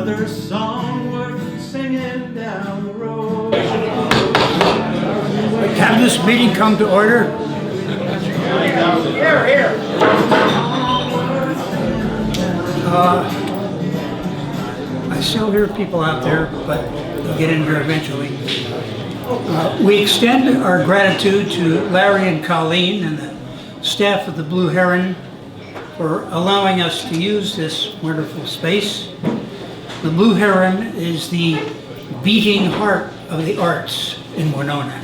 another song worth singing down the road. Have this meeting come to order? Here, here. I still hear people out there, but we'll get in here eventually. We extend our gratitude to Larry and Colleen and the staff of the Blue Heron for allowing us to use this wonderful space. The Blue Heron is the beating heart of the arts in Winona.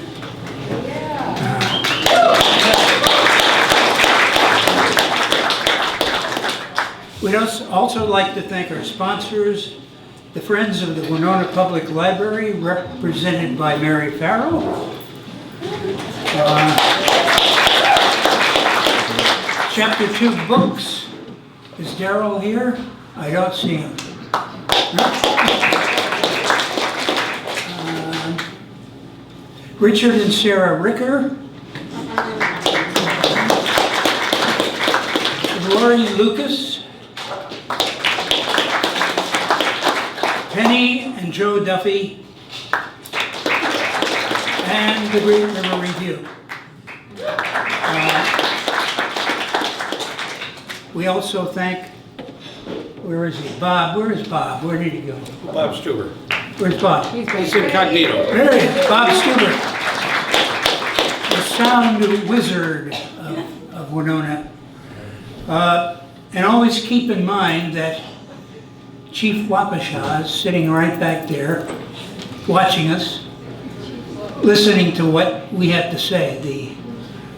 We'd also like to thank our sponsors, the Friends of the Winona Public Library, represented by Mary Farrell. Chapter 2 Books. Is Daryl here? I don't see him. Richard and Sarah Ricker. Lori Lucas. Penny and Joe Duffy, and the Great River Review. We also thank, where is he? Bob, where is Bob? Where did he go? Bob Stuber. Where's Bob? He's incognito. There he is, Bob Stuber, the sound wizard of Winona. And always keep in mind that Chief Wapasha is sitting right back there, watching us, listening to what we have to say, the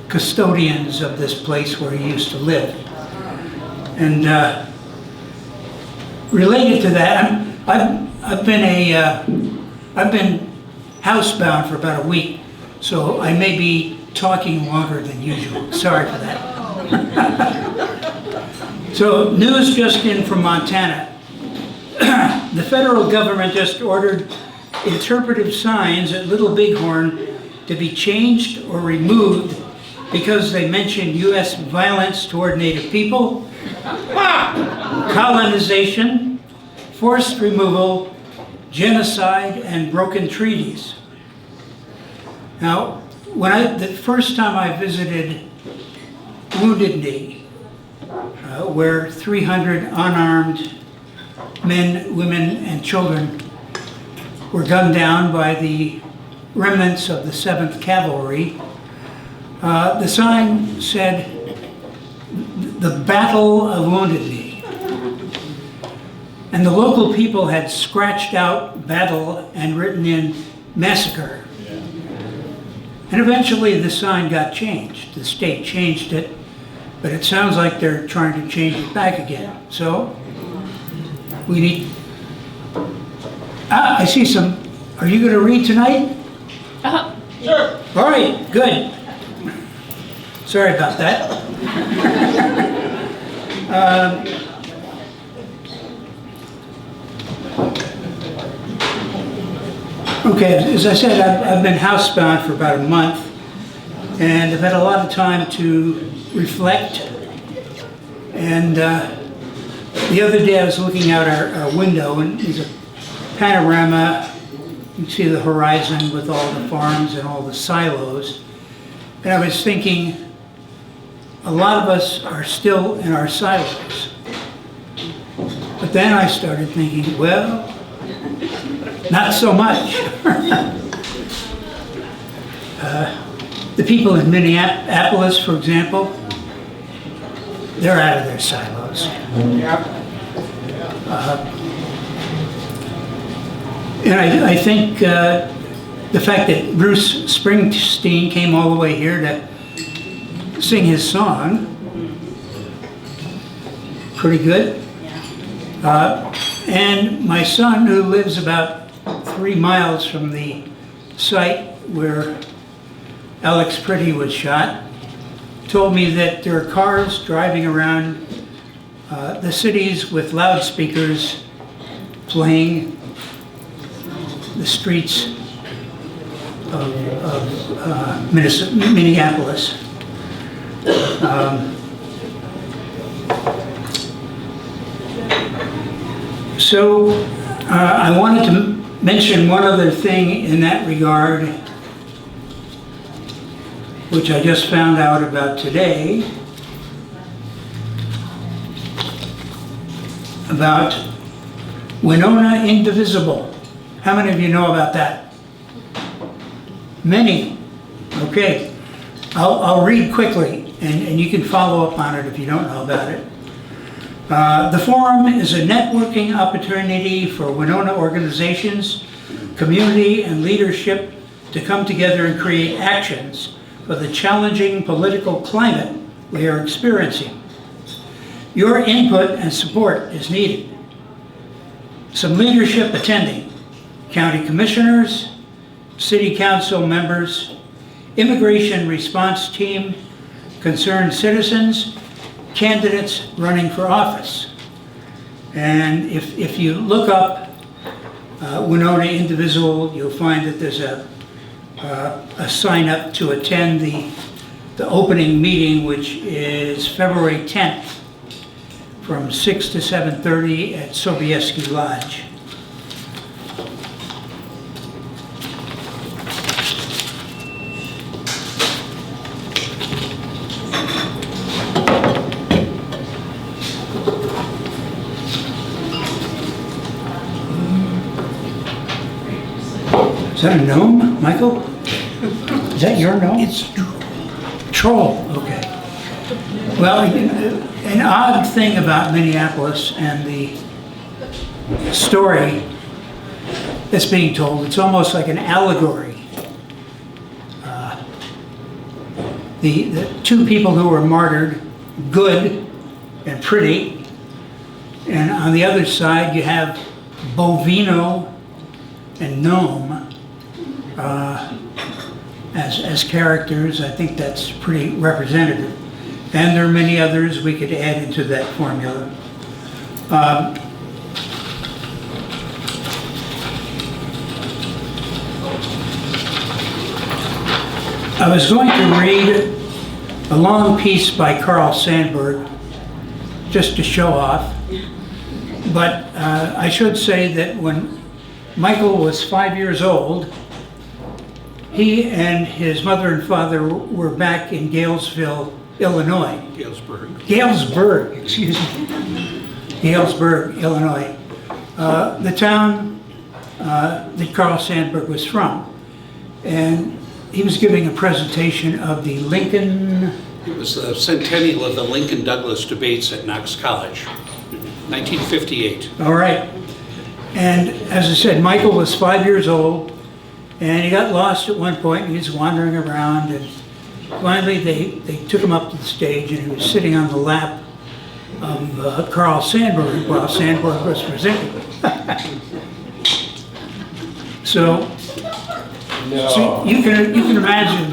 custodians of this place where he used to live. And related to that, I've been housebound for about a week, so I may be talking longer than usual. Sorry for that. So, news just in from Montana. The federal government just ordered interpretive signs at Little Bighorn to be changed or removed because they mention U.S. violence toward Native people, colonization, forced removal, genocide, and broken treaties. Now, the first time I visited Wounded Knee, where 300 unarmed men, women, and children were gunned down by the remnants of the 7th Cavalry. The sign said, "The Battle of Wounded Knee." And the local people had scratched out battle and written in massacre. And eventually the sign got changed. The state changed it, but it sounds like they're trying to change it back again. So, we need, I see some, are you going to read tonight? Sure. All right, good. Sorry about that. Okay, as I said, I've been housebound for about a month, and I've had a lot of time to reflect. And the other day I was looking out our window, and there's a panorama. You can see the horizon with all the farms and all the silos. And I was thinking, a lot of us are still in our silos. But then I started thinking, well, not so much. The people in Minneapolis, for example, they're out of their silos. And I think the fact that Bruce Springsteen came all the way here to sing his song, pretty good. And my son, who lives about 3 miles from the site where Alex Pretty was shot, told me that there are cars driving around the cities with loudspeakers playing the streets of Minneapolis. So I wanted to mention one other thing in that regard, which I just found out about today, about Winona Indivisible. How many of you know about that? Many. Okay. I'll read quickly, and you can follow up on it if you don't know about it. The forum is a networking opportunity for Winona organizations, community, and leadership to come together and create actions for the challenging political climate we are experiencing. Your input and support is needed. Some leadership attending: county commissioners, city council members, immigration response team, concerned citizens, candidates running for office. And if you look up Winona Indivisible, you'll find that there's a sign up to attend the opening meeting, which is February 10th from 6 to 7:30 at Sobieski Lodge. Is that a gnome, Michael? Is that your gnome? It's troll. Okay. Well, an odd thing about Minneapolis and the story that's being told, it's almost like an allegory. The two people who were martyred, good and pretty, and on the other side you have Bovino and Gnome as characters. I think that's pretty representative. And there are many others we could add into that formula. I was going to read a long piece by Carl Sandburg just to show off, but I should say that when Michael was 5 years old, he and his mother and father were back in Galesville, Illinois. Galesburg, excuse me. Galesburg, Illinois. The town that Carl Sandburg was from. And he was giving a presentation of the Lincoln... It was the centennial of the Lincoln-Douglas debates at Knox College, 1958. All right. And as I said, Michael was 5 years old, and he got lost at one point, and he was wandering around, and finally they took him up to the stage, and he was sitting on the lap of Carl Sandburg while Sandburg was presenting. So you can imagine.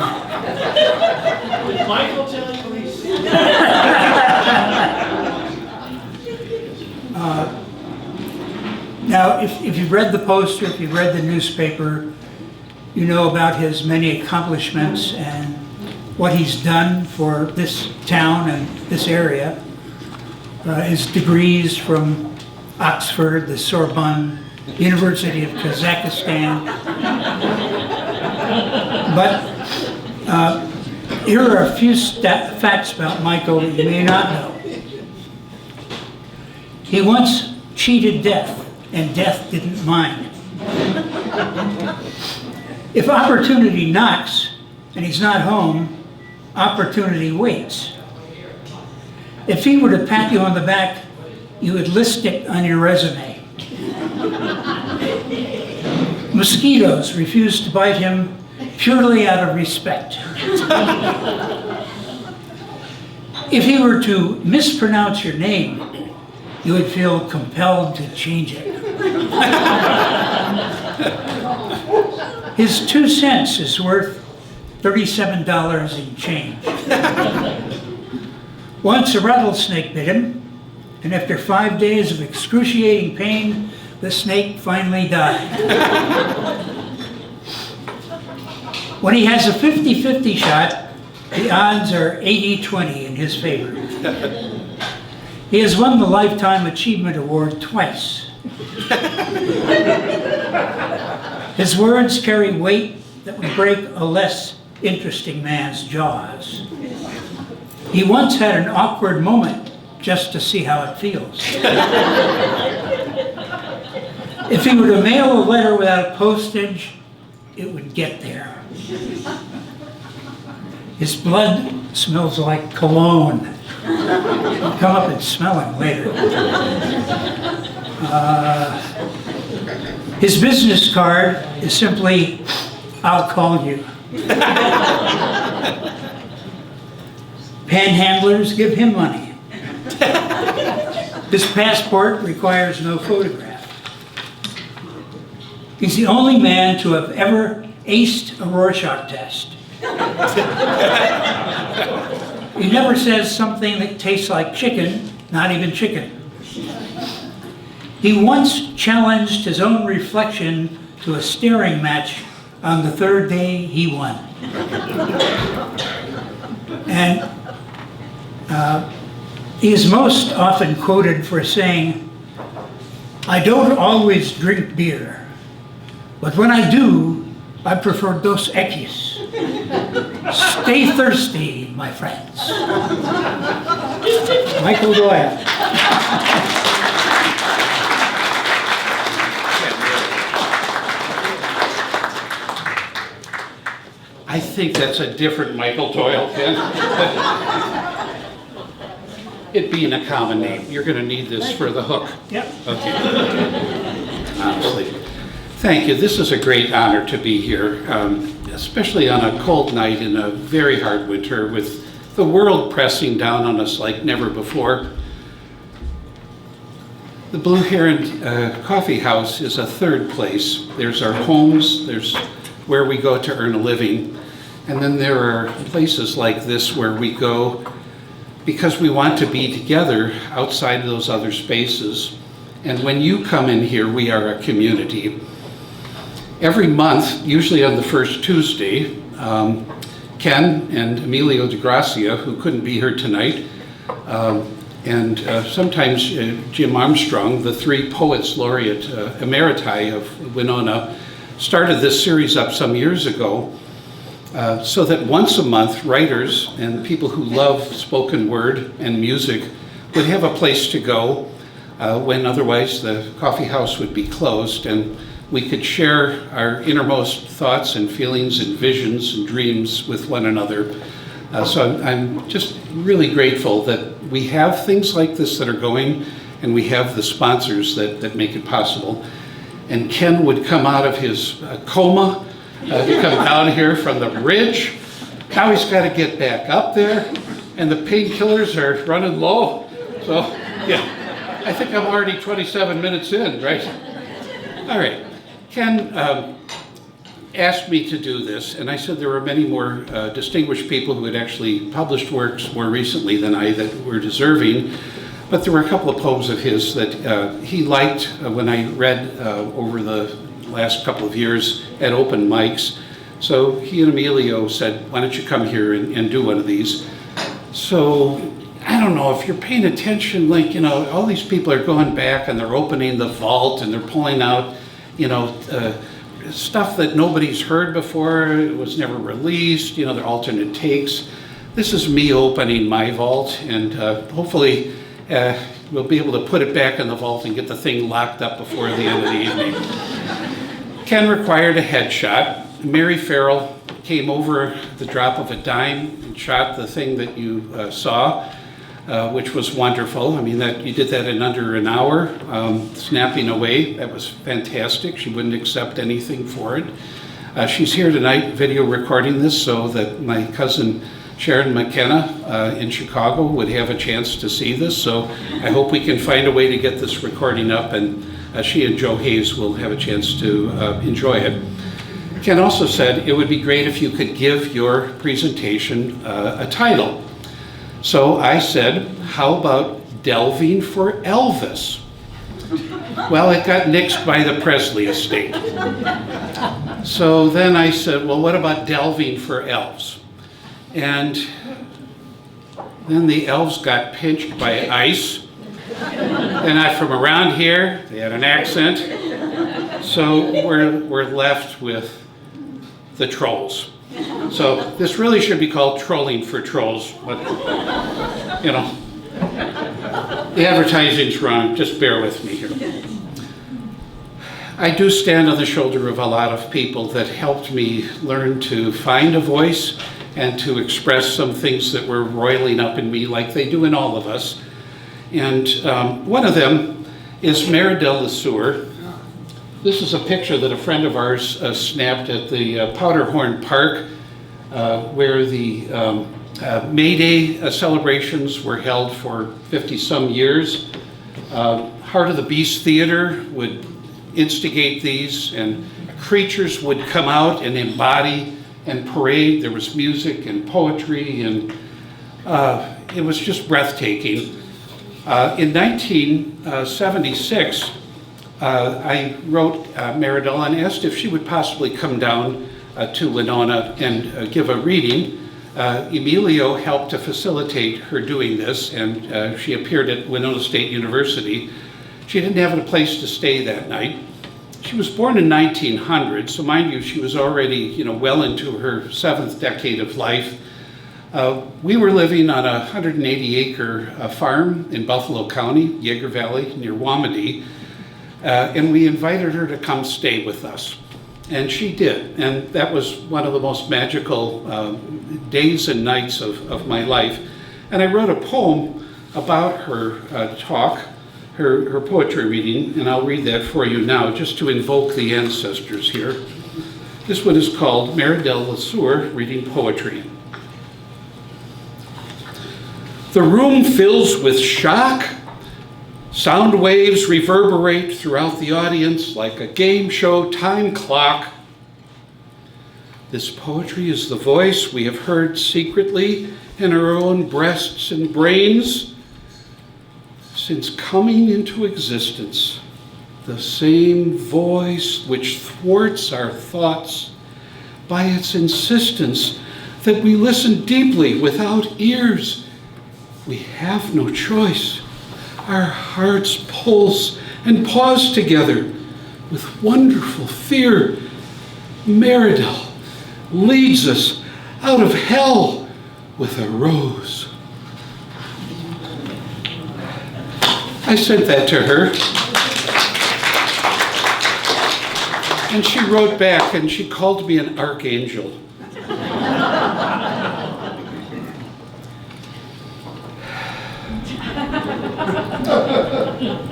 Did Michael tell you he's... Now, if you've read the poster, if you've read the newspaper, you know about his many accomplishments and what he's done for this town and this area. His degrees from Oxford, the Sorbonne, University of Kazakhstan. But here are a few facts about Michael that you may not know. He once cheated death, and death didn't mind. If opportunity knocks and he's not home, opportunity waits. If he were to pat you on the back, you would list it on your resume. Mosquitoes refuse to bite him purely out of respect. If he were to mispronounce your name, you would feel compelled to change it. His 2 cents is worth $37 in change. Once a rattlesnake bit him, and after 5 days of excruciating pain, the snake finally died. When he has a 50-50 shot, the odds are 80-20 in his favor. He has won the Lifetime Achievement Award twice. His words carry weight that would break a less interesting man's jaws. He once had an awkward moment just to see how it feels. If he were to mail a letter without postage, it would get there. His blood smells like cologne. I'll come up and smell him later. His business card is simply, "I'll call you." Panhandlers give him money. His passport requires no photograph. He's the only man to have ever aced a Rorschach test. He never says something that tastes like chicken, not even chicken. He once challenged his own reflection to a staring match on the third day he won. And he is most often quoted for saying, "I don't always drink beer, but when I do, I prefer Dos Equis. Stay thirsty, my friends." Michael Doyle. I think that's a different Michael Doyle, Ken. It being a common name, you're going to need this for the hook. Yep. Okay. Honestly. Thank you. This is a great honor to be here, especially on a cold night in a very hard winter with the world pressing down on us like never before. The Blue Heron Coffee House is a third place. There's our homes, there's where we go to earn a living, and then there are places like this where we go because we want to be together outside of those other spaces. And when you come in here, we are a community. Every month, usually on the first Tuesday, Ken and Emilio DeGracia, who couldn't be here tonight, and sometimes Jim Armstrong, the three poets laureate emeriti of Winona, started this series up some years ago so that once a month, writers and people who love spoken word and music would have a place to go when otherwise the coffee house would be closed, and we could share our innermost thoughts and feelings and visions and dreams with one another. So I'm just really grateful that we have things like this that are going, and we have the sponsors that make it possible. And Ken would come out of his coma, come down here from the ridge. Now he's got to get back up there, and the painkillers are running low. So, yeah, I think I'm already 27 minutes in, right? All right. Ken asked me to do this, and I said there were many more distinguished people who had actually published works more recently than I that were deserving. But there were a couple of poems of his that he liked when I read over the last couple of years at open mics. So he and Emilio said, "Why don't you come here and do one of these?" So I don't know if you're paying attention, like, you know, all these people are going back and they're opening the vault and they're pulling out, you know, stuff that nobody's heard before, it was never released, you know, they're alternate takes. This is me opening my vault, and hopefully we'll be able to put it back in the vault and get the thing locked up before the end of the evening. Ken required a headshot. Mary Farrell came over the drop of a dime and shot the thing that you saw, which was wonderful. I mean, that you did that in under an hour, snapping away. That was fantastic. She wouldn't accept anything for it. She's here tonight video recording this so that my cousin Sharon McKenna in Chicago would have a chance to see this. So I hope we can find a way to get this recording up, and she and Joe Hayes will have a chance to enjoy it. Ken also said it would be great if you could give your presentation a title. So I said, how about Delving for Elvis? Well, it got nixed by the Presley estate. So then I said, well, what about Delving for Elves? And then the elves got pinched by ice, They're not from around here. They had an accent. So we're left with the trolls. So this really should be called Trolling for Trolls, but you know, the advertising's wrong. Just bear with me here. I do stand on the shoulder of a lot of people that helped me learn to find a voice and to express some things that were roiling up in me like they do in all of us. And one of them is Meridel LeSueur. This is a picture that a friend of ours snapped at the Powderhorn Park where the May Day celebrations were held for 50-some years. Heart of the Beast Theater would instigate these, and creatures would come out and embody and parade. There was music and poetry, and it was just breathtaking. In 1976, I wrote Meridel and asked if she would possibly come down to Winona and give a reading. Emilio helped to facilitate her doing this, and she appeared at Winona State University. She didn't have a place to stay that night. She was born in 1900, so mind you, she was already, well into her 7th decade of life. We were living on a 180-acre farm in Buffalo County, Yeager Valley, near Wamedy, and we invited her to come stay with us. And she did, and that was one of the most magical days and nights of my life. And I wrote a poem about her talk, her poetry reading, and I'll read that for you now, just to invoke the ancestors here. This one is called Meridel LeSueur Reading Poetry. The room fills with shock. Sound waves reverberate throughout the audience like a game show time clock. This poetry is the voice we have heard secretly in our own breasts and brains since coming into existence. The same voice which thwarts our thoughts by its insistence that we listen deeply without ears. We have no choice. Our hearts pulse and pause together with wonderful fear. Meridel leads us out of hell with a rose. I sent that to her. And she wrote back and she called me an archangel.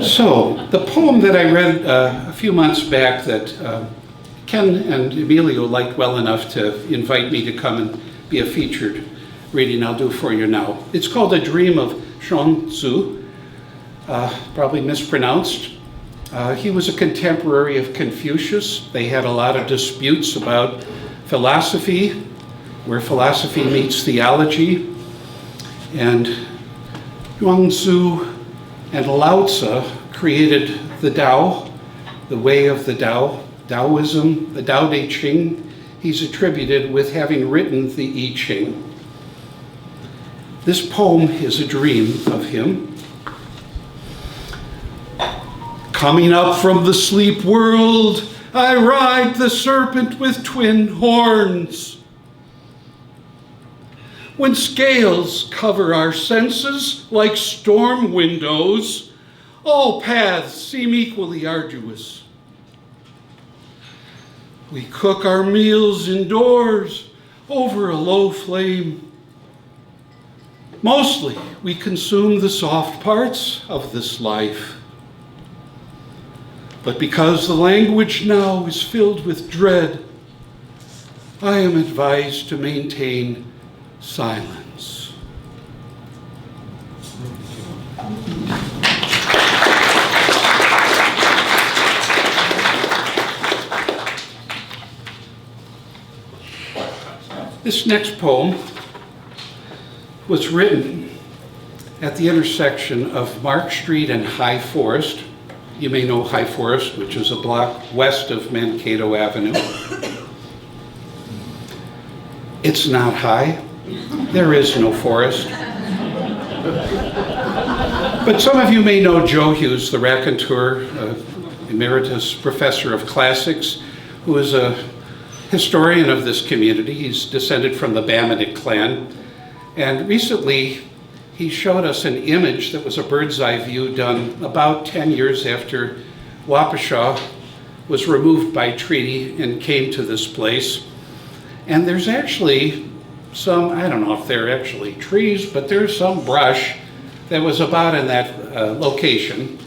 So, the poem that I read a few months back that Ken and Emilio liked well enough to invite me to come and be a featured reading, I'll do for you now. It's called A Dream of Zhuangzi, probably mispronounced. He was a contemporary of Confucius. They had a lot of disputes about philosophy, where philosophy meets theology. And Zhuangzi and Lao Tzu created the Tao, the way of the Tao, Taoism, the Tao Te Ching. He's attributed with having written the I Ching. This poem is a dream of him. Coming up from the sleep world, I ride the serpent with twin horns. When scales cover our senses like storm windows, all paths seem equally arduous. We cook our meals indoors over a low flame. Mostly, we consume the soft parts of this life. But because the language now is filled with dread, I am advised to maintain silence. This next poem was written at the intersection of Mark Street and High Forest. You may know High Forest, which is a block west of Mankato Avenue. It's not high. There is no forest. But some of you may know Joe Hughes, the raconteur, emeritus professor of classics, who is a historian of this community. He's descended from the Bamanic clan. And recently, he showed us an image that was a bird's eye view done about 10 years after Waukesha was removed by treaty and came to this place. And there's actually some, I don't know if they're actually trees, but there's some brush that was about in that location.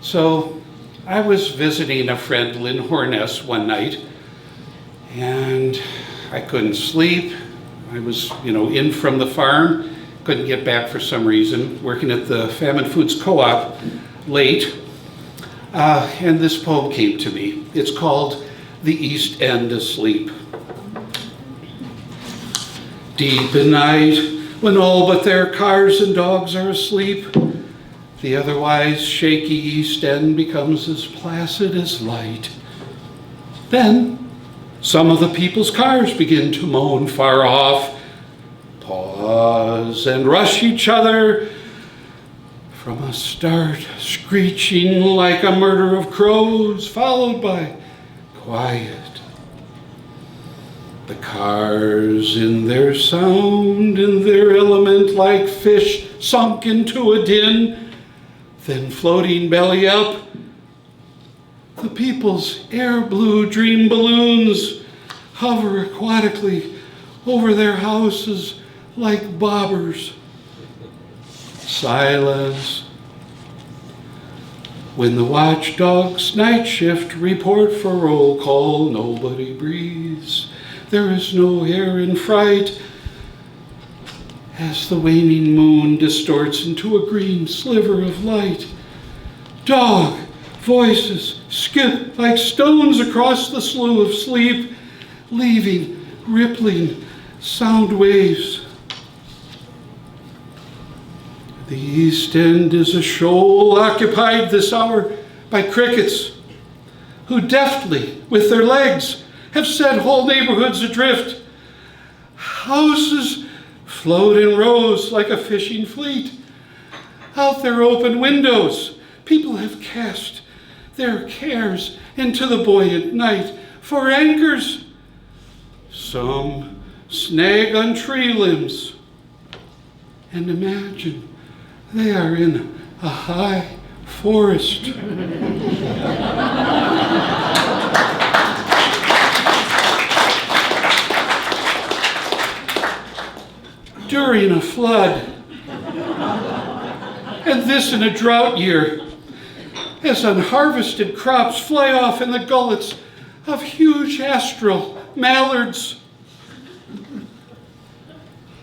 So I was visiting a friend, Lynn Horness, one night, and I couldn't sleep. I was, in from the farm, couldn't get back for some reason, working at the Famine Foods Co-op late, and this poem came to me. It's called The East End Asleep. Deep in night, when all but their cars and dogs are asleep, the otherwise shaky East End becomes as placid as light. Then, some of the people's cars begin to moan far off, pause and rush each other from a start, screeching like a murder of crows, followed by quiet. The cars in their sound, in their element, like fish sunk into a din, then floating belly up, the people's air blue dream balloons hover aquatically over their houses like bobbers. Silence. When the watchdog's night shift report for roll call, nobody breathes. There is no air in fright as the waning moon distorts into a green sliver of light. Dog voices skip like stones across the slough of sleep, leaving rippling sound waves. The East End is a shoal occupied this hour by crickets, who deftly, with their legs, have set whole neighborhoods adrift. Houses float in rows like a fishing fleet. Out their open windows, people have cast their cares into the buoyant night for anchors. Some snag on tree limbs and imagine they are in a high forest. During a flood, and this in a drought year, as unharvested crops fly off in the gullets of huge astral mallards.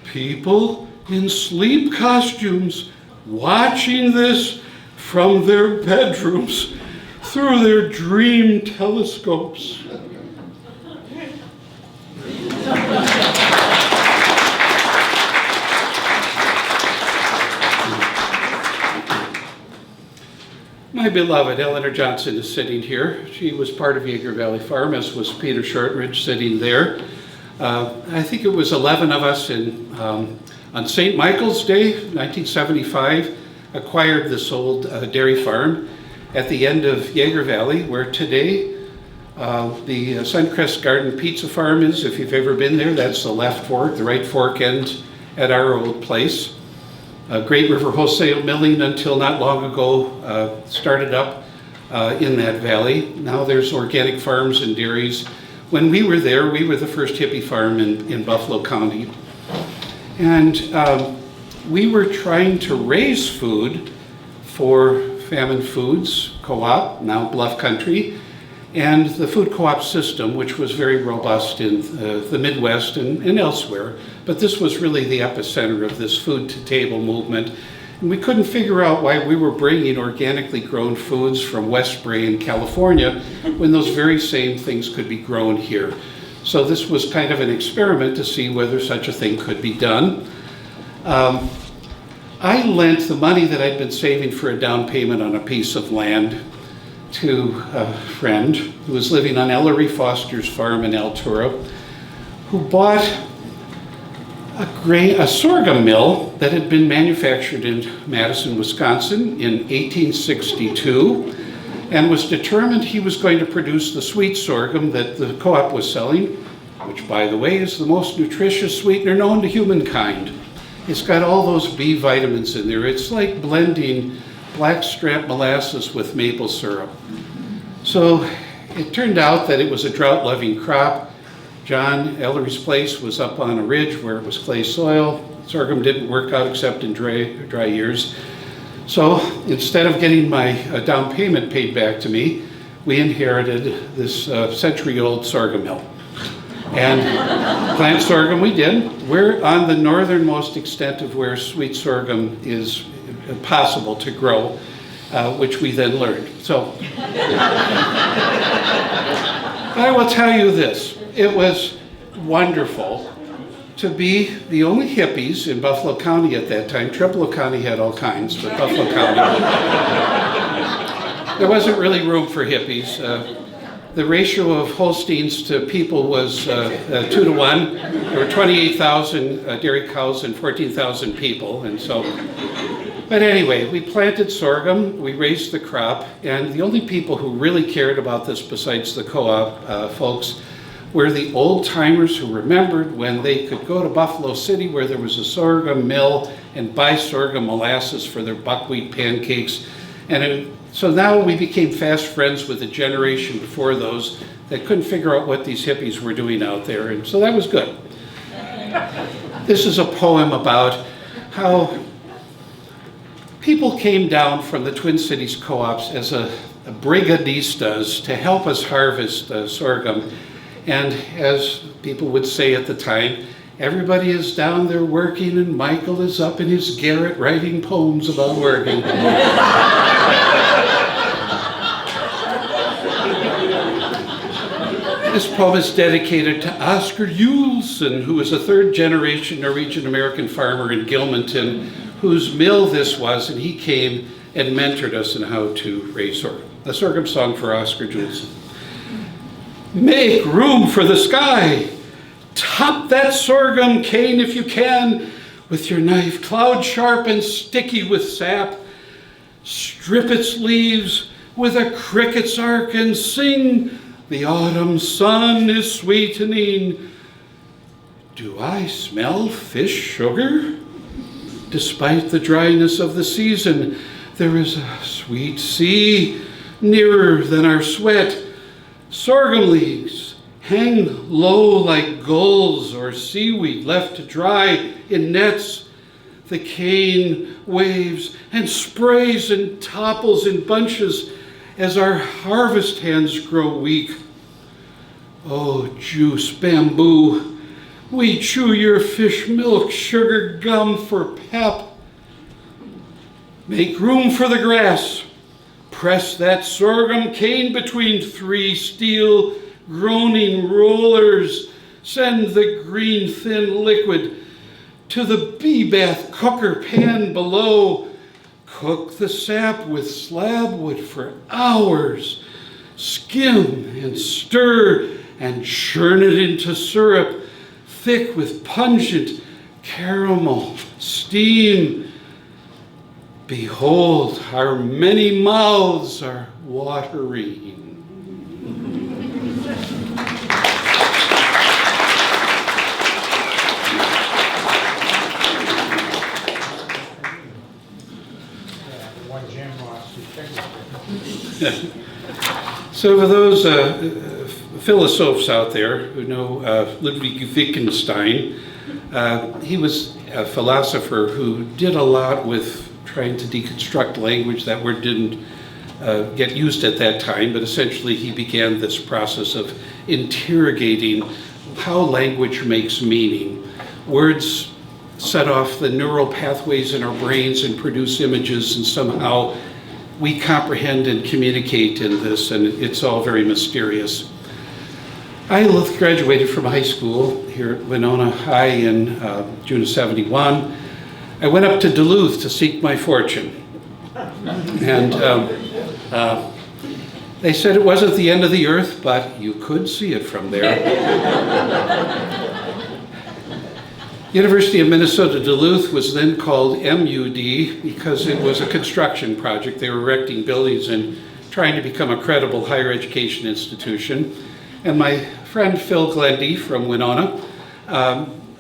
People in sleep costumes watching this from their bedrooms through their dream telescopes. My beloved Eleanor Johnson is sitting here. She was part of Yeager Valley Farm, as was Peter Shortridge sitting there. I think it was 11 of us on St. Michael's Day, 1975, acquired this old dairy farm at the end of Yeager Valley, where today the Suncrest Garden Pizza Farm is. If you've ever been there, that's the left fork, the right fork end at our old place. Great River Wholesale Milling, until not long ago, started up in that valley. Now there's organic farms and dairies. When we were there, we were the first hippie farm in Buffalo County. And we were trying to raise food for Famine Foods Co-op, now Bluff Country, and the food co-op system, which was very robust in the Midwest and elsewhere. But this was really the epicenter of this food-to-table movement. And we couldn't figure out why we were bringing organically grown foods from Westbury in California when those very same things could be grown here. So this was kind of an experiment to see whether such a thing could be done. I lent the money that I'd been saving for a down payment on a piece of land to a friend who was living on Ellery Foster's farm in Altura, who bought a sorghum mill that had been manufactured in Madison, Wisconsin in 1862, and was determined he was going to produce the sweet sorghum that the co-op was selling, which, by the way, is the most nutritious sweetener known to humankind. It's got all those B vitamins in there. It's like blending blackstrap molasses with maple syrup. So it turned out that it was a drought-loving crop. John Ellery's place was up on a ridge where it was clay soil. Sorghum didn't work out except in dry years. So instead of getting my down payment paid back to me, we inherited this century-old sorghum mill. And plant sorghum we did. We're on the northernmost extent of where sweet sorghum is possible to grow, which we then learned. So I will tell you this. It was wonderful to be the only hippies in Buffalo County at that time. Tripolo County had all kinds, but Buffalo County, there wasn't really room for hippies. The ratio of Holsteins to people was 2 to 1. There were 28,000 dairy cows and 14,000 people, and so. But anyway, we planted sorghum, we raised the crop, and the only people who really cared about this besides the co-op folks were the old timers who remembered when they could go to Buffalo City where there was a sorghum mill and buy sorghum molasses for their buckwheat pancakes. And so now we became fast friends with the generation before those that couldn't figure out what these hippies were doing out there, and so that was good. This is a poem about how people came down from the Twin Cities co-ops as a brigadistas to help us harvest sorghum. And as people would say at the time, everybody is down there working and Michael is up in his garret writing poems about working. This poem is dedicated to Oscar Yulson, who is a third-generation Norwegian American farmer in Gilmanton, whose mill this was, and he came and mentored us in how to raise sorghum. A sorghum song for Oscar Yulson. Make room for the sky. Top that sorghum cane if you can with your knife, cloud sharp and sticky with sap. Strip its leaves with a cricket's arc and sing, the autumn sun is sweetening. Do I smell fish sugar? Despite the dryness of the season, there is a sweet sea nearer than our sweat. Sorghum leaves hang low like gulls or seaweed left to dry in nets. The cane waves and sprays and topples in bunches as our harvest hands grow weak. Oh, juice bamboo, we chew your fish milk sugar gum for pep. Make room for the grass. Press that sorghum cane between 3 steel groaning rollers. Send the green thin liquid to the bee bath cooker pan below. Cook the sap with slab wood for hours. Skim and stir and churn it into syrup, thick with pungent caramel steam. Behold, our many mouths are watering. So for those philosophes out there who know Ludwig Wittgenstein, he was a philosopher who did a lot with trying to deconstruct language. That word didn't get used at that time, but essentially he began this process of interrogating how language makes meaning. Words set off the neural pathways in our brains and produce images, and somehow we comprehend and communicate in this, and it's all very mysterious. I graduated from high school here at Winona High in June of '71. I went up to Duluth to seek my fortune. And they said it wasn't the end of the earth, but you could see it from there. University of Minnesota Duluth was then called MUD because it was a construction project. They were erecting buildings and trying to become a credible higher education institution. And my friend Phil Glendy from Winona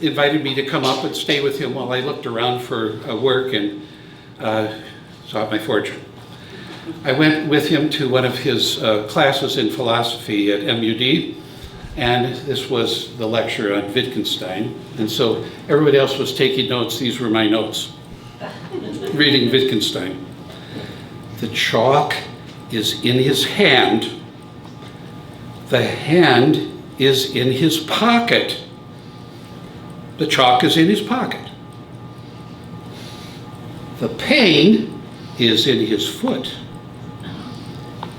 invited me to come up and stay with him while I looked around for work and sought my fortune. I went with him to one of his classes in philosophy at MUD, and this was the lecture on Wittgenstein. And so everybody else was taking notes. These were my notes. Reading Wittgenstein. The chalk is in his hand. The hand is in his pocket. The chalk is in his pocket. The pain is in his foot.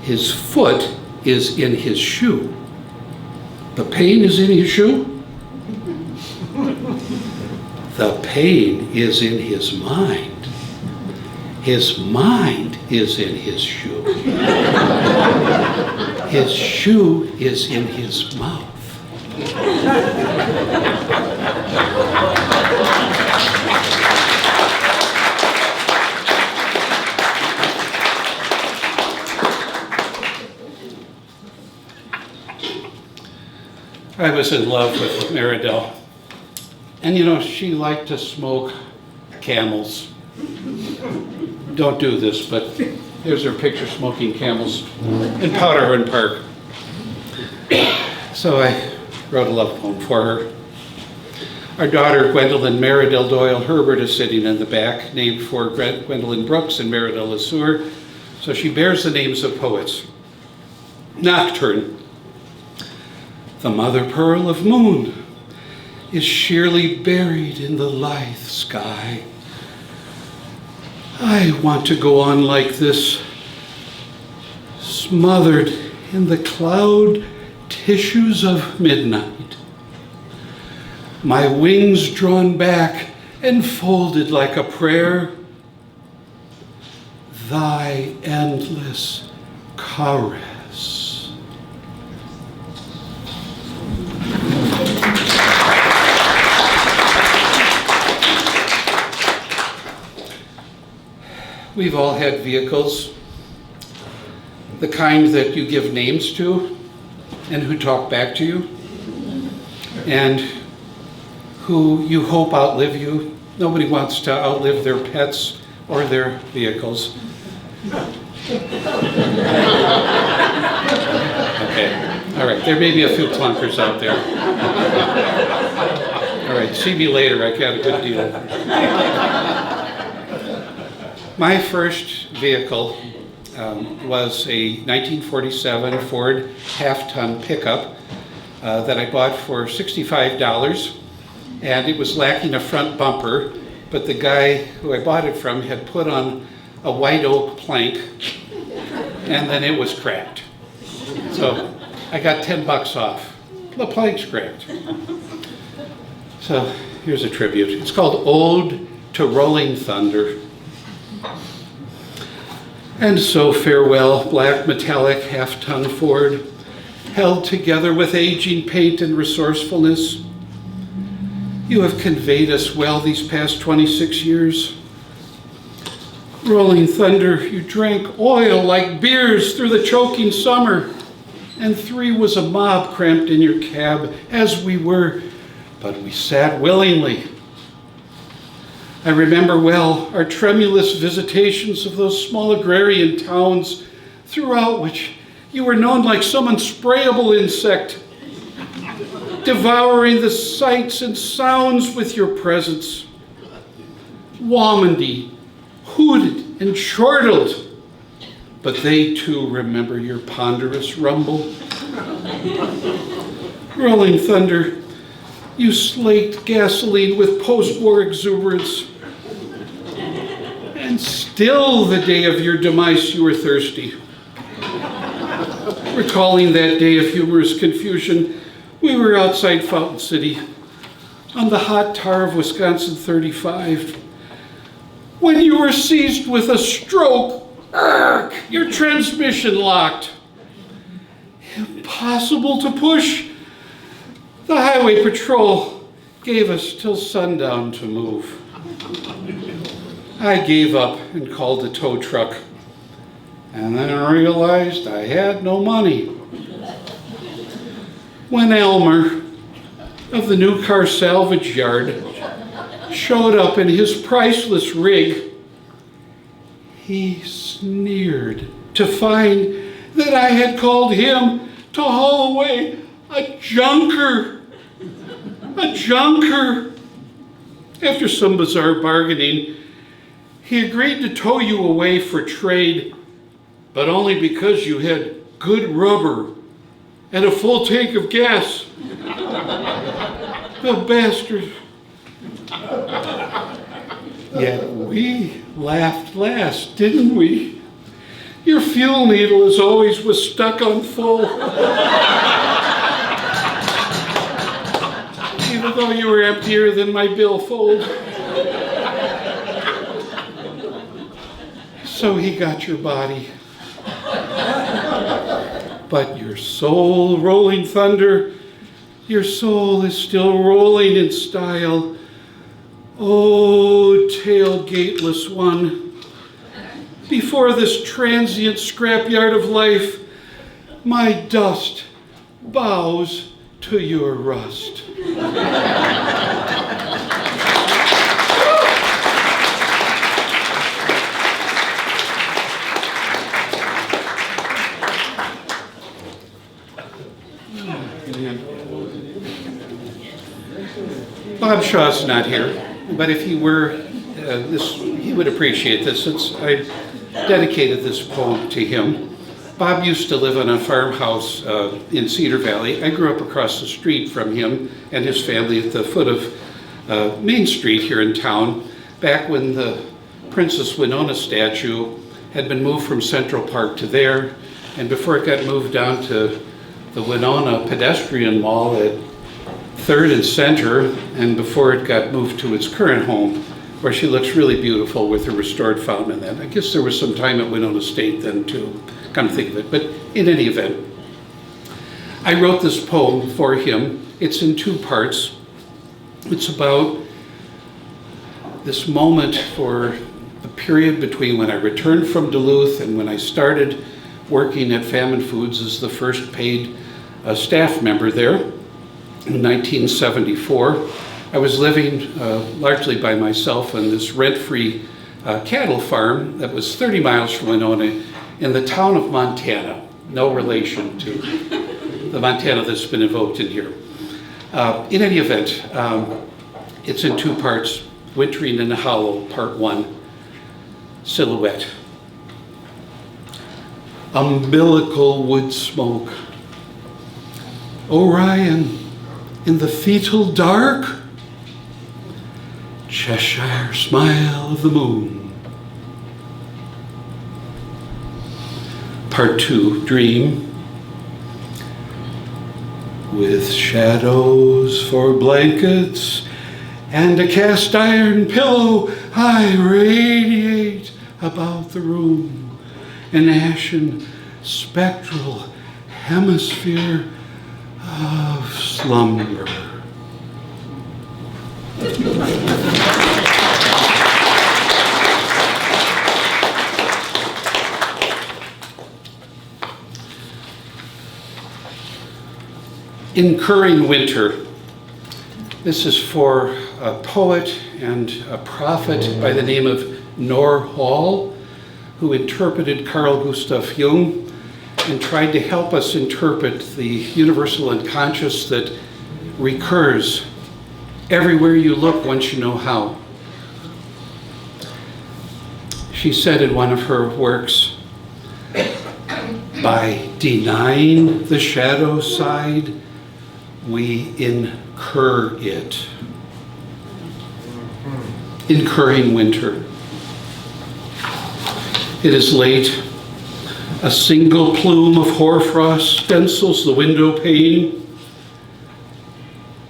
His foot is in his shoe. The pain is in his shoe. The pain is in his mind. His mind is in his shoe. His shoe is in his mouth. I was in love with Meridel. And you know, she liked to smoke Camels. Don't do this, but here's her picture smoking Camels in Powder Run Park. So I wrote a love poem for her. Our daughter, Gwendolyn Meridel Doyle Herbert, is sitting in the back, named for Gwendolyn Brooks and Meridel Lesueur. So she bears the names of poets. Nocturne. The mother pearl of moon is sheerly buried in the lithe sky. I want to go on like this, smothered in the cloud tissues of midnight. My wings drawn back and folded like a prayer. Thy endless caress. We've all had vehicles, the kind that you give names to and who talk back to you and who you hope outlive you. Nobody wants to outlive their pets or their vehicles. Okay, all right, there may be a few clunkers out there. All right, see me later, I got a good deal. My first vehicle was a 1947 Ford half-ton pickup that I bought for $65, and it was lacking a front bumper, but the guy who I bought it from had put on a white oak plank, and then it was cracked. So I got 10 bucks off. The plank's cracked. So here's a tribute. It's called Ode to Rolling Thunder. And so farewell, black metallic half-ton Ford, held together with aging paint and resourcefulness. You have conveyed us well these past 26 years. Rolling thunder, you drank oil like beers through the choking summer, and 3 was a mob cramped in your cab, as we were, but we sat willingly. I remember well our tremulous visitations of those small agrarian towns, throughout which you were known like some unsprayable insect, devouring the sights and sounds with your presence. Wamandy hooted and chortled, but they too remember your ponderous rumble. Rolling thunder, you slaked gasoline with post-war exuberance, and still the day of your demise you were thirsty. Recalling that day of humorous confusion, we were outside Fountain City on the hot tar of Wisconsin 35 when you were seized with a stroke. Your transmission locked. Impossible to push. The highway patrol gave us till sundown to move. I gave up and called a tow truck, and then I realized I had no money. When Elmer of the new car salvage yard showed up in his priceless rig, he sneered to find that I had called him to haul away a junker. A junker. After some bizarre bargaining, he agreed to tow you away for trade, but only because you had good rubber and a full tank of gas. The bastard. Yet we laughed last, didn't we? Your fuel needle, as always, was stuck on full. Even though you were emptier than my billfold. So he got your body. But your soul, rolling thunder, your soul is still rolling in style. Oh, tailgateless one. Before this transient scrapyard of life, my dust bows to your rust. Bob Shaw's not here, but if he were, he would appreciate this. I dedicated this poem to him. Bob used to live in a farmhouse in Cedar Valley. I grew up across the street from him and his family at the foot of Main Street here in town, back when the Princess Winona statue had been moved from Central Park to there, and before it got moved down to the Winona pedestrian mall at 3rd and Center, and before it got moved to its current home, where she looks really beautiful with her restored fountain and that. I guess there was some time at Winona State then too, come to think of it. But in any event, I wrote this poem for him. It's in 2 parts. It's about this moment for the period between when I returned from Duluth and when I started working at Famine Foods as the first paid staff member there in 1974. I was living largely by myself on this rent-free cattle farm that was 30 miles from Winona in the town of Montana. No relation to the Montana that's been evoked in here. In any event, it's in 2 parts. Wintering in the Hollow, Part 1, Silhouette. Umbilical wood smoke. Orion in the fetal dark. Cheshire smile of the moon. Part 2, Dream. With shadows for blankets and a cast iron pillow, I radiate about the room, an ashen, spectral hemisphere of slumber. Incurring Winter. This is for a poet and a prophet by the name of Nor Hall, who interpreted Carl Gustav Jung and tried to help us interpret the universal unconscious that recurs everywhere you look once you know how. She said in one of her works, by denying the shadow side, we incur it. Incurring Winter. It is late. A single plume of hoarfrost stencils the window pane.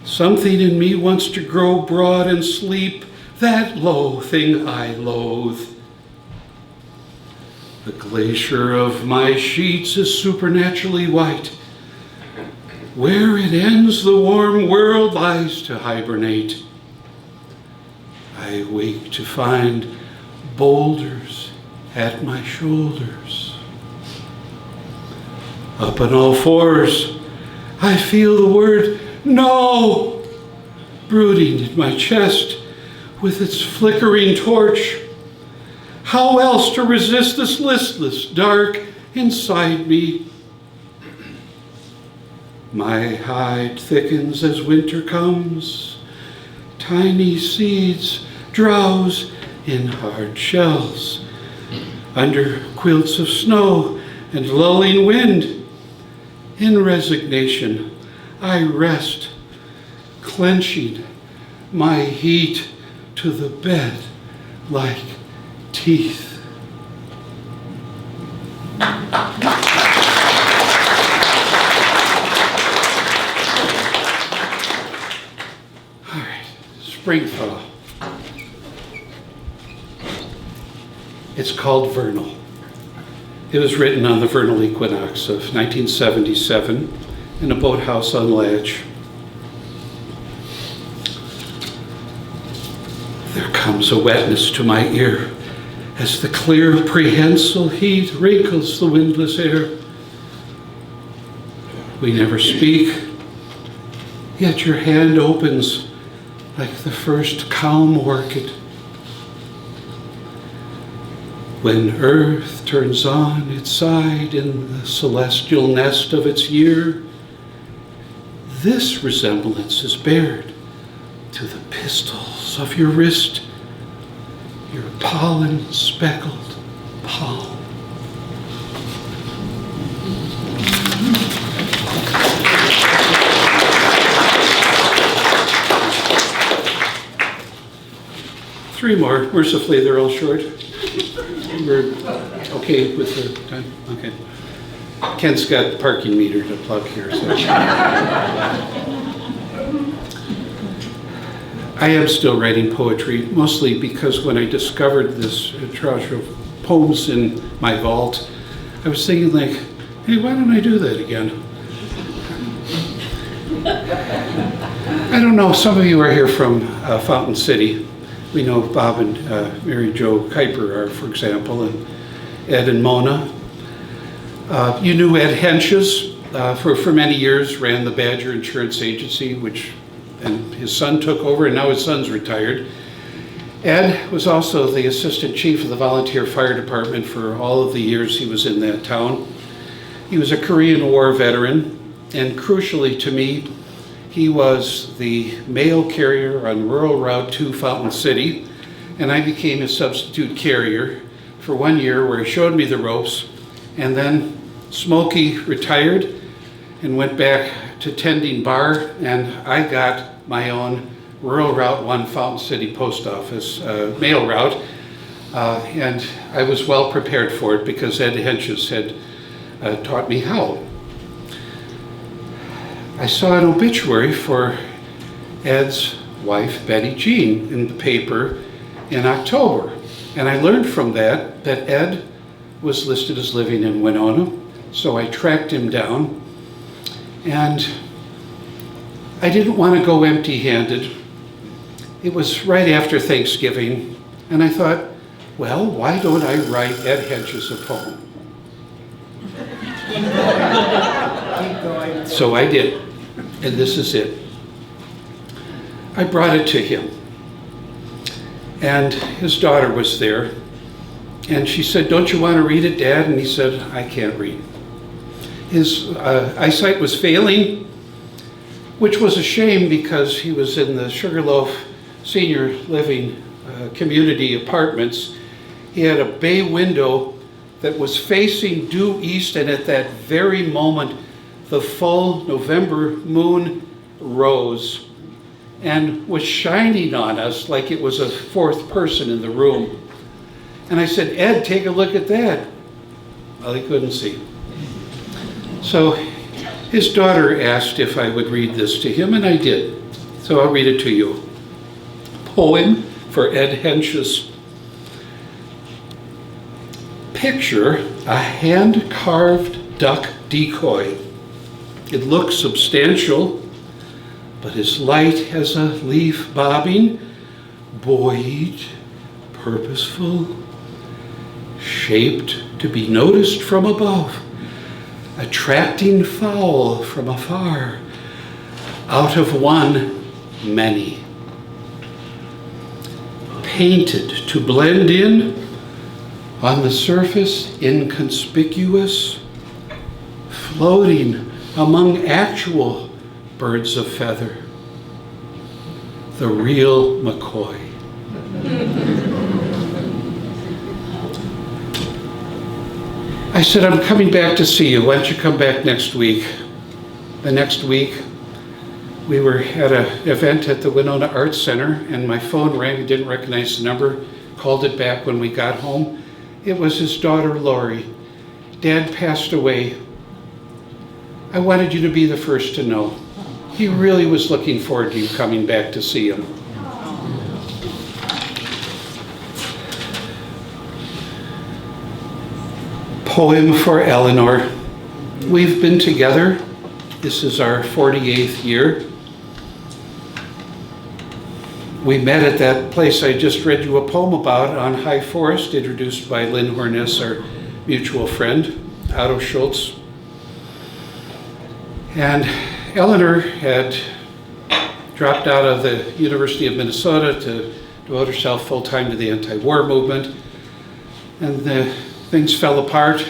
Something in me wants to grow broad and sleep, that low thing I loathe. The glacier of my sheets is supernaturally white. Where it ends, the warm world lies to hibernate. I wake to find boulders at my shoulders. Up on all fours, I feel the word no brooding in my chest with its flickering torch. How else to resist this listless dark inside me? My hide thickens as winter comes. Tiny seeds drowse in hard shells. Under quilts of snow and lulling wind, in resignation, I rest, clenching my heat to the bed like teeth. All right, spring thaw. It's called Vernal. It was written on the vernal equinox of 1977 in a boathouse on Latch. There comes a wetness to my ear as the clear prehensile heat wrinkles the windless air. We never speak, yet your hand opens like the first calm orchid. When earth turns on its side in the celestial nest of its year, this resemblance is bared to the pistils of your wrist, your pollen-speckled palm. Three more. Mercifully, they're all short. We're okay with the time? Okay. Kent's got the parking meter to plug here. So. I am still writing poetry, mostly because when I discovered this treasure of poems in my vault, I was thinking like, hey, why don't I do that again? I don't know, some of you are here from Fountain City. We know Bob and Mary Jo Kuiper are, for example, and Ed and Mona. You knew Ed Henches for many years, ran the Badger Insurance Agency, and his son took over, and now his son's retired. Ed was also the assistant chief of the volunteer fire department for all of the years he was in that town. He was a Korean War veteran, and crucially to me, he was the mail carrier on Rural Route 2 Fountain City, and I became his substitute carrier for 1 year where he showed me the ropes, and then Smokey retired and went back to tending bar, and I got my own Rural Route 1 Fountain City Post Office mail route, and I was well prepared for it because Ed Henches had taught me how. I saw an obituary for Ed's wife, Betty Jean, in the paper in October. And I learned from that Ed was listed as living in Winona. So I tracked him down. And I didn't want to go empty-handed. It was right after Thanksgiving. And I thought, well, why don't I write Ed Henches a poem? So I did, and this is it. I brought it to him, and his daughter was there, and she said, "Don't you want to read it, Dad?" And he said, "I can't read." His eyesight was failing, which was a shame because he was in the Sugarloaf Senior Living Community Apartments. He had a bay window that was facing due east, and at that very moment, the full November moon rose and was shining on us like it was a fourth person in the room. And I said, "Ed, take a look at that." Well, he couldn't see. So his daughter asked if I would read this to him, and I did. So I'll read it to you. Poem for Ed Henches. Picture a hand-carved duck decoy It looks substantial, but is light as a leaf bobbing, buoyed, purposeful, shaped to be noticed from above, attracting fowl from afar, out of one, many. Painted to blend in, on the surface inconspicuous, floating among actual birds of feather. The real McCoy. I said, I'm coming back to see you. Why don't you come back next week? The next week, we were at an event at the Winona Arts Center, and my phone rang. I didn't recognize the number. Called it back when we got home. It was his daughter, Lori. Dad passed away. I wanted you to be the first to know. He really was looking forward to you coming back to see him. Poem for Eleanor. We've been together. This is our 48th year. We met at that place I just read you a poem about on High Forest, introduced by Lynn Horness, our mutual friend, Otto Schultz. And Eleanor had dropped out of the University of Minnesota to devote herself full-time to the anti-war movement. And things fell apart.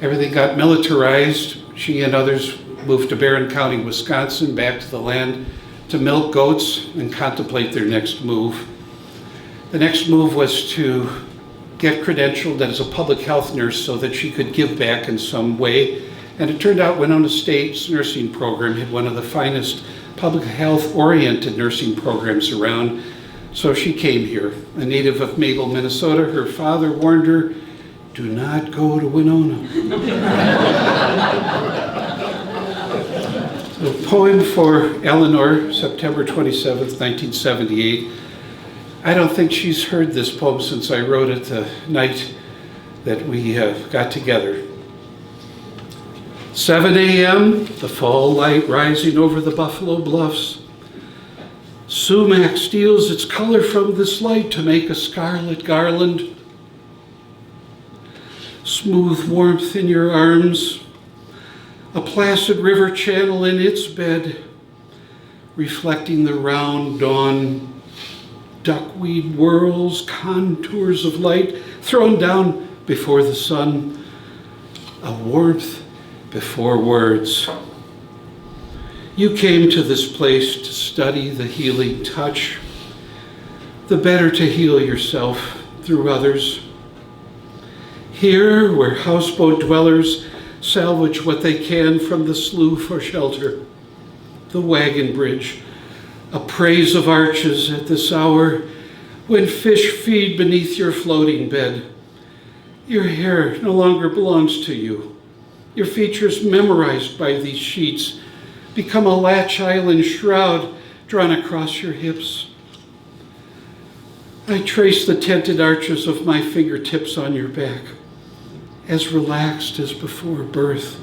Everything got militarized. She and others moved to Barron County, Wisconsin, back to the land to milk goats and contemplate their next move. The next move was to get credentialed as a public health nurse so that she could give back in some way. And it turned out Winona State's nursing program had one of the finest public health-oriented nursing programs around. So she came here. A native of Mabel, Minnesota, her father warned her, do not go to Winona. A poem for Eleanor, September 27th, 1978. I don't think she's heard this poem since I wrote it the night that we got together. 7 a.m., the fall light rising over the Buffalo Bluffs. Sumac steals its color from this light to make a scarlet garland. Smooth warmth in your arms, a placid river channel in its bed, reflecting the round dawn, duckweed whirls, contours of light thrown down before the sun, a warmth before words. You came to this place to study the healing touch, the better to heal yourself through others. Here, where houseboat dwellers salvage what they can from the slough for shelter, the wagon bridge, a praise of arches at this hour when fish feed beneath your floating bed. Your hair no longer belongs to you. Your features memorized by these sheets become a latch island shroud drawn across your hips. I trace the tented arches of my fingertips on your back, as relaxed as before birth.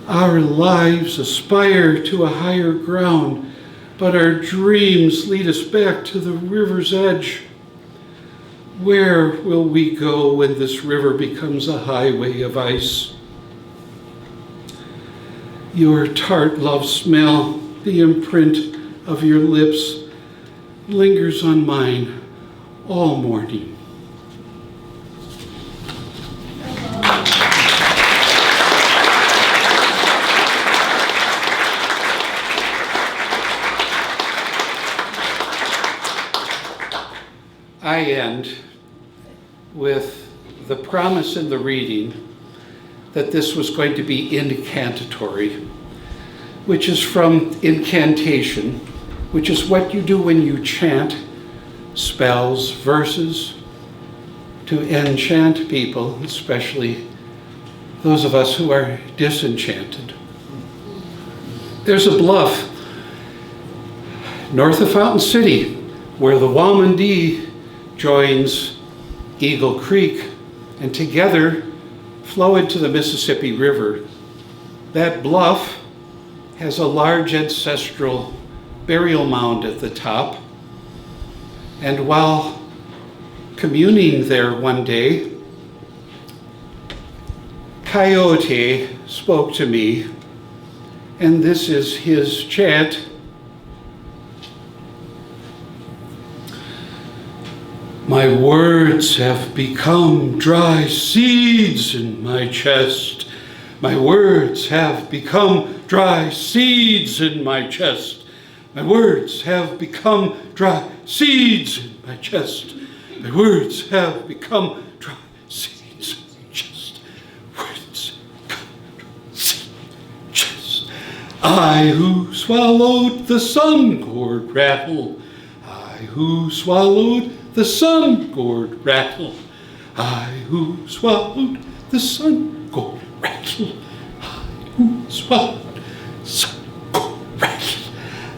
Our lives aspire to a higher ground, but our dreams lead us back to the river's edge. Where will we go when this river becomes a highway of ice? Your tart love smell, the imprint of your lips, lingers on mine all morning. I end with the promise in the reading that this was going to be incantatory, which is from incantation, which is what you do when you chant spells, verses, to enchant people, especially those of us who are disenchanted. There's a bluff north of Fountain City where the Walmandee joins Eagle Creek and together flow into the Mississippi River. That bluff has a large ancestral burial mound at the top. And while communing there one day, Coyote spoke to me, and this is his chant. My words have become dry seeds in my chest. My words have become dry seeds in my chest. My words have become dry seeds in my chest. My words have become dry seeds in my chest. Words have become dry seeds in my chest. I who swallowed the sun gourd rattle. I who swallowed the sun gourd rattle. I who swallowed the sun gourd rattle. I who swallowed sun gourd rattle.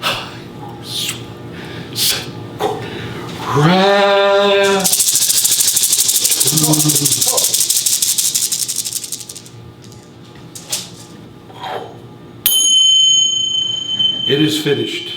I who swallowed sun gourd rattle. It is finished.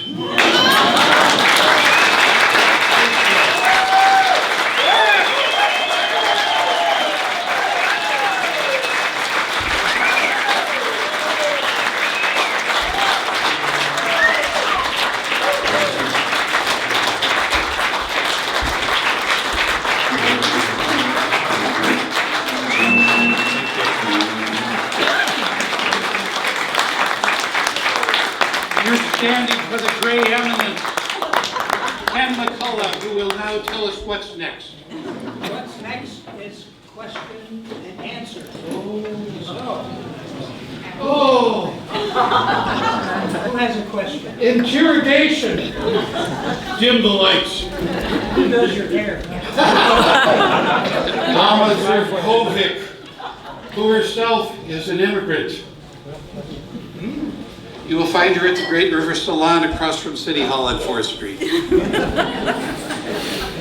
Standing for the gray eminence, Ken McCullough, who will now tell us what's next. What's next is question and answer. Oh, Who has a question? interrogation. Dim the lights. Who does your hair? Mama Zerkovic, who herself is an immigrant. You will find her at the Great River Salon across from City Hall on 4th Street.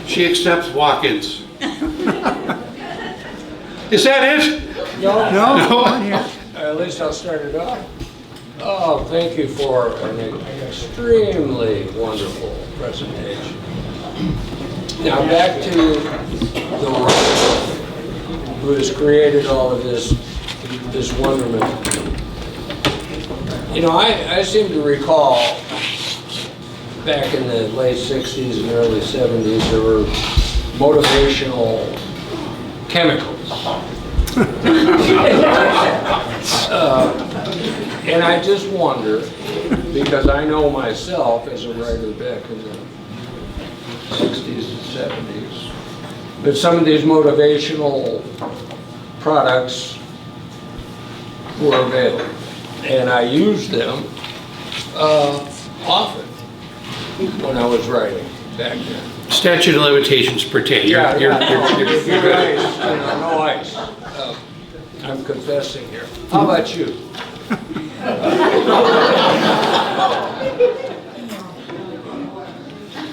She accepts walk-ins. Is that it? No. At least I'll start it off. Oh, thank you for an extremely wonderful presentation. Now back to the writer who has created all of this wonderment. You know, I seem to recall back in the late 60s and early 70s, there were motivational chemicals. And I just wonder, because I know myself as a writer back in the 60s and 70s, but some of these motivational products were available. And I used them often when I was writing back then. Statute of limitations pertain. You're No good. ice, no ice. I'm confessing here. How about you?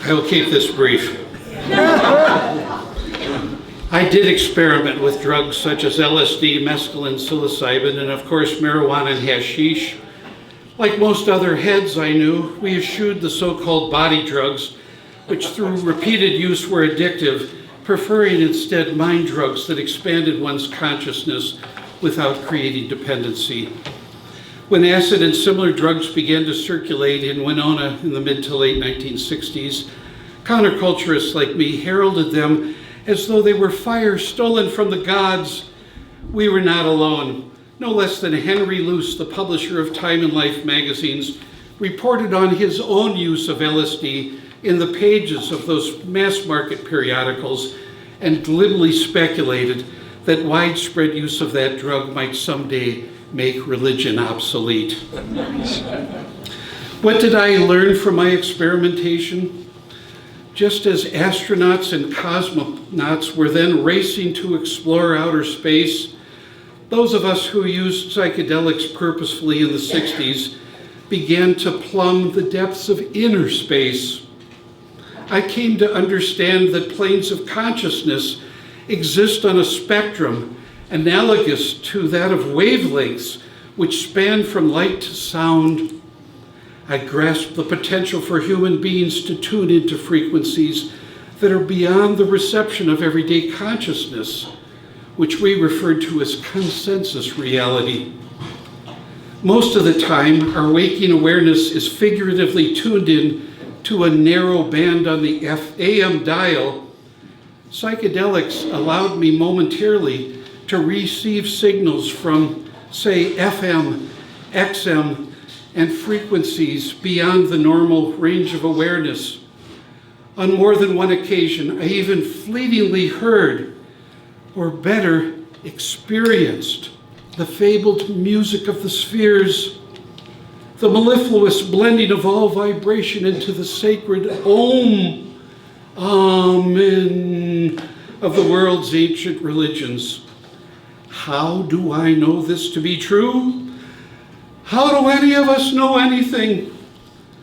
I will keep this brief. I did experiment with drugs such as LSD, mescaline, psilocybin, and of course marijuana and hashish. Like most other heads I knew, we eschewed the so-called body drugs, which through repeated use were addictive, preferring instead mind drugs that expanded one's consciousness without creating dependency. When acid and similar drugs began to circulate in Winona in the mid to late 1960s, counterculturists like me heralded them as though they were fire stolen from the gods. We were not alone. No less than Henry Luce, the publisher of Time and Life magazines, reported on his own use of LSD in the pages of those mass market periodicals and glibly speculated that widespread use of that drug might someday make religion obsolete. What did I learn from my experimentation? Just as astronauts and cosmonauts were then racing to explore outer space, those of us who used psychedelics purposefully in the 60s began to plumb the depths of inner space. I came to understand that planes of consciousness exist on a spectrum analogous to that of wavelengths, which span from light to sound. I grasp the potential for human beings to tune into frequencies that are beyond the reception of everyday consciousness, which we refer to as consensus reality. Most of the time, our waking awareness is figuratively tuned in to a narrow band on the AM dial. Psychedelics allowed me momentarily to receive signals from, say, FM, XM, and frequencies beyond the normal range of awareness. On more than one occasion, I even fleetingly heard, or better, experienced, the fabled music of the spheres, the mellifluous blending of all vibration into the sacred Om, Amen, of the world's ancient religions. How do I know this to be true? How do any of us know anything?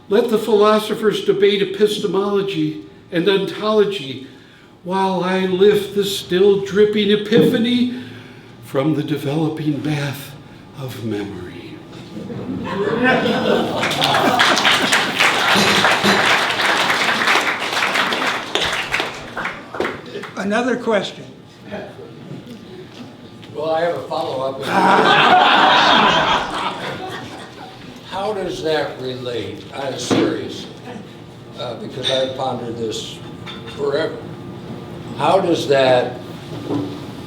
Let the philosophers debate epistemology and ontology while I lift the still dripping epiphany from the developing bath of memory. Another question. Well, I have a follow-up. How does that relate? I'm serious, because I've pondered this forever. How does that,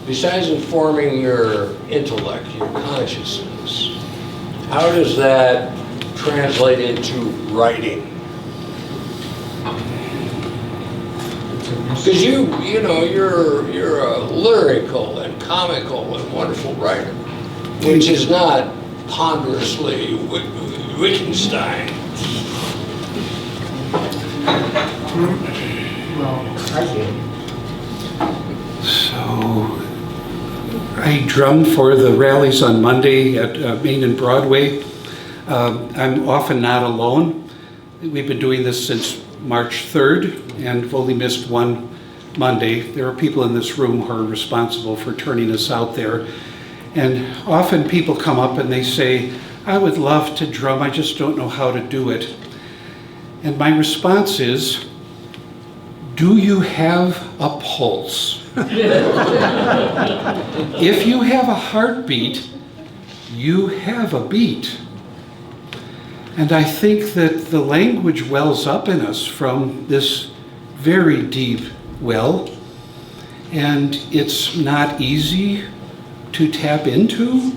besides informing your intellect, your consciousness, how does that translate into writing? Because you know, you're a lyrical and comical and wonderful writer, which is not ponderously Wittgenstein. So I drum for the rallies on Monday at Main and Broadway. I'm often not alone. We've been doing this since March 3rd and have only missed one Monday. There are people in this room who are responsible for turning us out there. And often people come up and they say, I would love to drum, I just don't know how to do it. And my response is, do you have a pulse? If you have a heartbeat, you have a beat. And I think that the language wells up in us from this very deep well, and it's not easy to tap into.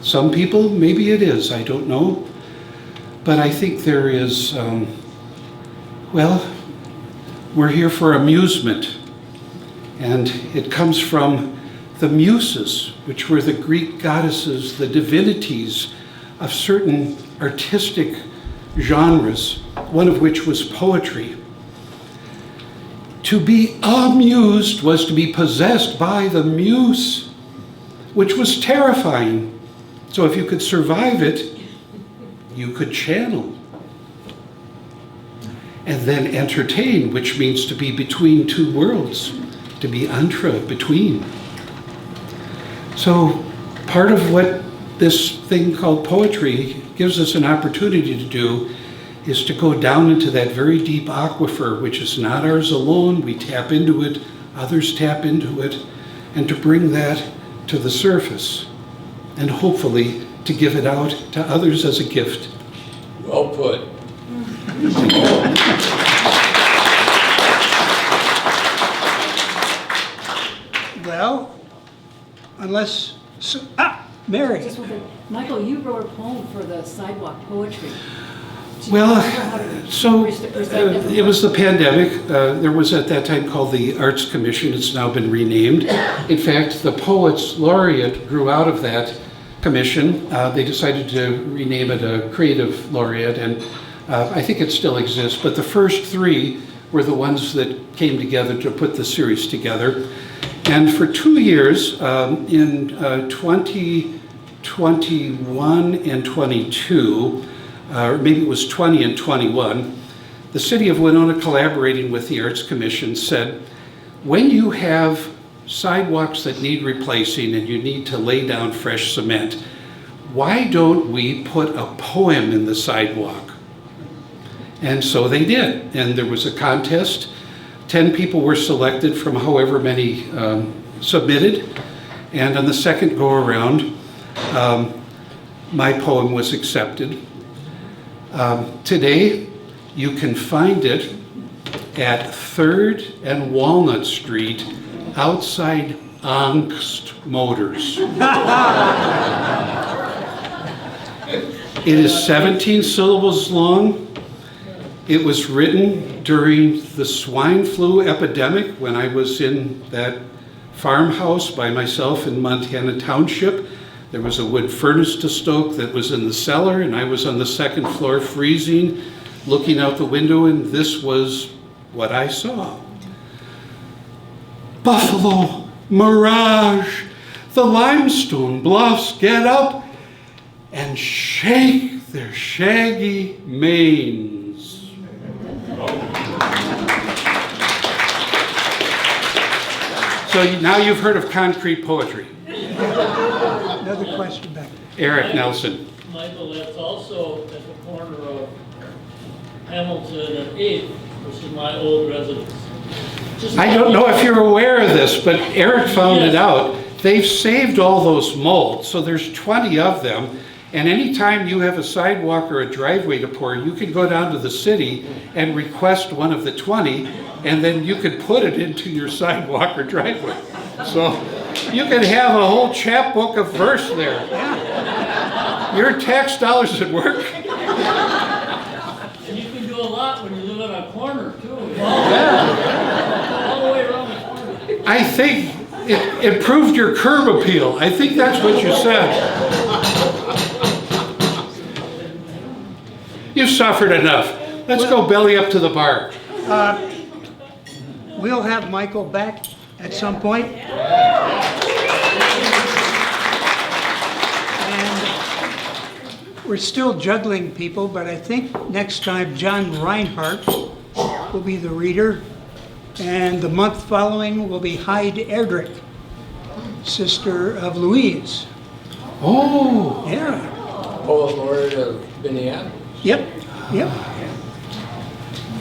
Some people, maybe it is, I don't know. But I think there is, well, we're here for amusement. And it comes from the muses, which were the Greek goddesses, the divinities of certain artistic genres, one of which was poetry. To be amused was to be possessed by the muse, which was terrifying. So if you could survive it, you could channel. And then entertain, which means to be between two worlds, to be entre, between. So part of what this thing called poetry gives us an opportunity to do is to go down into that very deep aquifer, which is not ours alone. We tap into it, others tap into it, and to bring that to the surface, and hopefully to give it out to others as a gift. Well put. Well, unless, Mary. Just one thing. Michael, you wrote a poem for the sidewalk poetry. Do you Well, remember how to so recite that? it was the pandemic. There was at that time called the Arts Commission. It's now been renamed. In fact, the Poets Laureate grew out of that commission. They decided to rename it a Creative Laureate, and I think it still exists. But the first three were the ones that came together to put the series together. And for 2 years, in 2021 and 22, or maybe it was 20 and 21, the city of Winona, collaborating with the Arts Commission, said, when you have sidewalks that need replacing and you need to lay down fresh cement, why don't we put a poem in the sidewalk? And so they did, and there was a contest. 10 people were selected from however many submitted, and on the second go-around, my poem was accepted. Today, you can find it at 3rd and Walnut Street outside Angst Motors. It is 17 syllables long. It was written during the swine flu epidemic when I was in that farmhouse by myself in Montana Township. There was a wood furnace to stoke that was in the cellar, and I was on the second floor freezing, looking out the window, and this was what I saw. Buffalo, mirage, the limestone bluffs get up and shake their shaggy manes. So now you've heard of concrete poetry. Another question back there. Eric Nelson. Michael, that's also at the corner of Hamilton and 8th, which is my old residence. I don't know if you're aware of this, but Eric found it out. They've saved all those molds, so there's 20 of them. And anytime you have a sidewalk or a driveway to pour, you can go down to the city and request one of the 20, and then you could put it into your sidewalk or driveway. So you can have a whole chapbook of verse there. Your tax dollars at work. And you can do a lot when you live on a corner, too. All the way around the corner. I think it improved your curb appeal. I think that's what you said. You've suffered enough. Let's go belly up to the bar. We'll have Michael back at some point. And we're still juggling people, but I think next time John Reinhardt will be the reader, and the month following will be Hyde Erdrich, sister of Louise. Oh. Yeah. Oh, Laureate of Winona. Yep.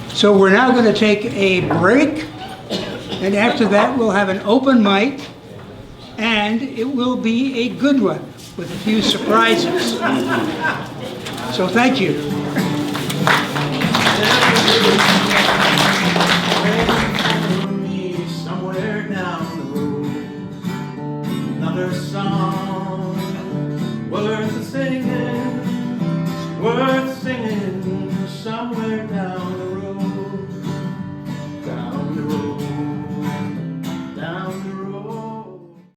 So we're now going to take a break, and after that we'll have an open mic, and it will be a good one with a few surprises. So thank you. Somewhere down the road, another song worth singing somewhere down